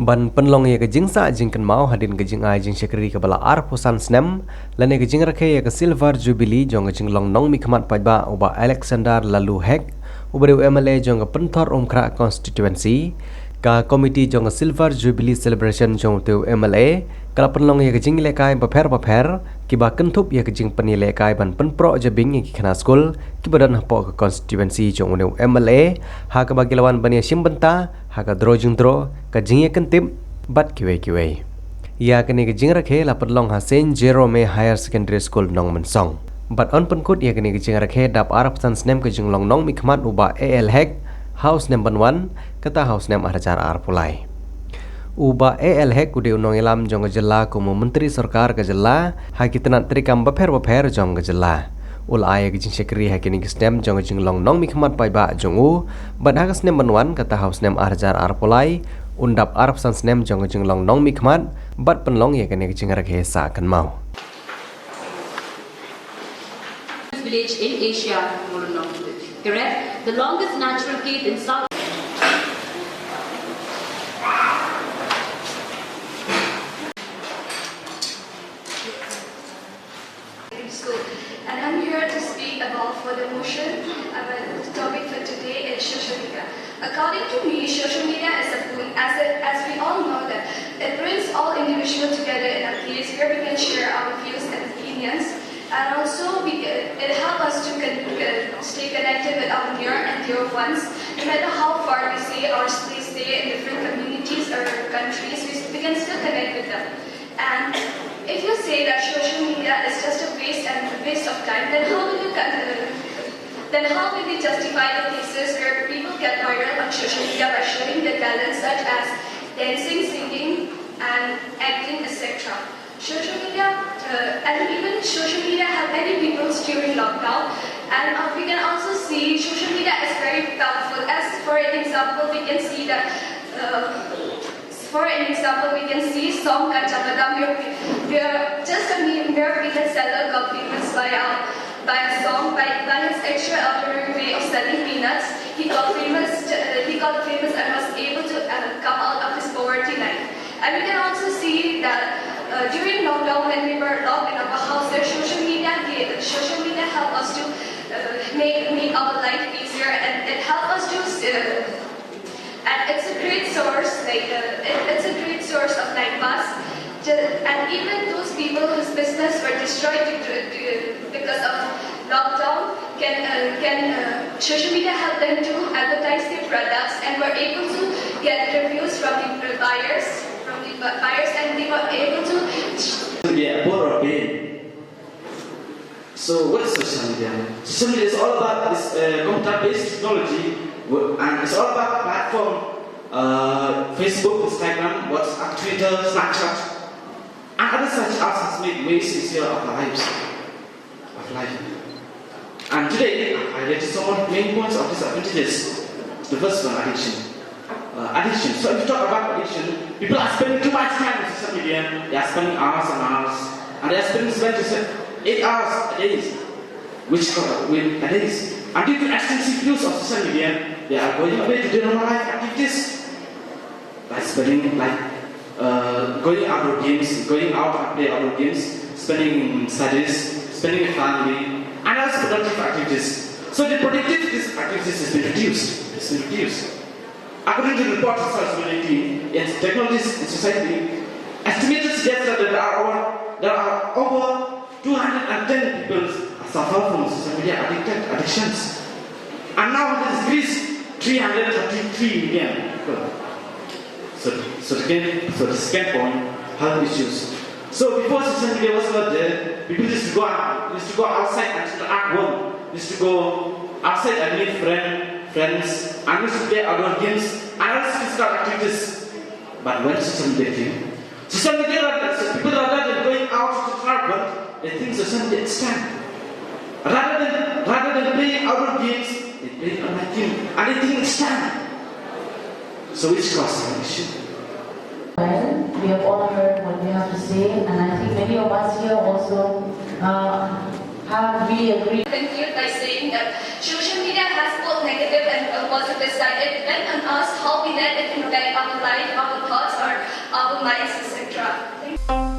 Ban penlong ya ke jingsa jingkan mau hadin ke jingai jing sekri ke bala arposan Snem lane ke jing Rakhe ya ke silver jubilee jong ke Jinglong nong mikmat pajba uba Alexander lalu hek ubari MLA jong ke pentor umkra Konstitwensi ka komiti jong ke silver jubilee celebration jong tu MLA kala penlong ya ke jing lekai baper kiba kentup ya ke jing penilekai ban penpro jabing ya ke kana Skul kibadan Hapoh ke Konstitwensi jong tu MLA ha ke bagi lawan bania simbenta ha ke dro jing dro ka jing ya kentip bat kiwe ya kene ke jing Rakhe la penlong ha Saint Jerome Higher Secondary School nong mensong bat on penkut ya kene ke jing Rakhe dap arab san Snem ke Jinglong nong mikmat uba AL hek house number 1 kata house name arajar arpulai uba AL hek ude unong ilam jong jela kumu menteri sarkar ke jela ha kitna trikam baper jong ke jela ul aya ke jing sekri ha kene ke Snem jong Jinglong nong mikmat pai ba jong u bat ha ke Snem banwan kata house name arajar arpulai undap arab san Snem jong Jinglong nong mikmat bat penlong ya kene ke jing Rakhe sa kan mau village in Asia, correct? The longest natural cave in South. And I'm here to speak about for the motion. The topic for today is social media. According to me, social media is a boon, as we all know that it brings all individuals together in a place where we can share our views and opinions. And also, it helps us to stay connected with our near and dear ones. No matter how far we stay in different communities or countries, we can still connect with them. And if you say that social media is just a waste of time, then how will we justify the cases where people get viral on social media by sharing their talents such as dancing, singing, and acting, etc. Social media and even social media have many people during lockdown, and we can also see social media is very powerful. As for an example, we can see that. We can see song Kachabadam where just a meme where we can sell a cup famous by a song by his extraordinary way of selling peanuts. He got famous and was able to come out of his poverty life. And we can also see that during lockdown, when we were locked in our house, social media helped us to make our life easier, and it helped us to. And it's a great source, it's a great source of time pass. And even those people whose business were destroyed because of lockdown, can social media help them to advertise their products, and were able to get reviews from the buyers. And they were able to be more pain. So what is social media? Social media is all about this computer-based technology, and it's all about platform, Facebook, Instagram, WhatsApp, Twitter, Snapchat, and other such apps has made ways easier of our lives, of life. And today I read some of the main points of these advantages. The first one, addiction. Addiction. So if you talk about addiction, people are spending too much time on social media. They are spending hours and hours, and they are spending 8 hours a day, a day. And due to extensive use of social media, they are going away to their normal life activities, going outdoor games, going out and play outdoor games, spending studies, spending with family, and other productive activities. So the productivity of activities has been reduced. It's been reduced. According to the report of responsibility in technologies in society, estimated suggest that there are over 210 people suffer from social media addictions. And now it has increased 333 million people. So the second point, health issues. So before social media was not there, people used to go outside and interact with, used to go outside and meet friends, and used to play outdoor games and other physical activities. But when social media came, people rather than going out to interact, they think social media is time. Rather than playing outdoor games, they play online games, and they think it's time. So which causes an issue? Well, we have all heard what we have to say, and I think many of us here also we agree. Conclude by saying that social media has both negative and positive side. It depends on us how we let it impact our life, our thoughts, our our minds, etc.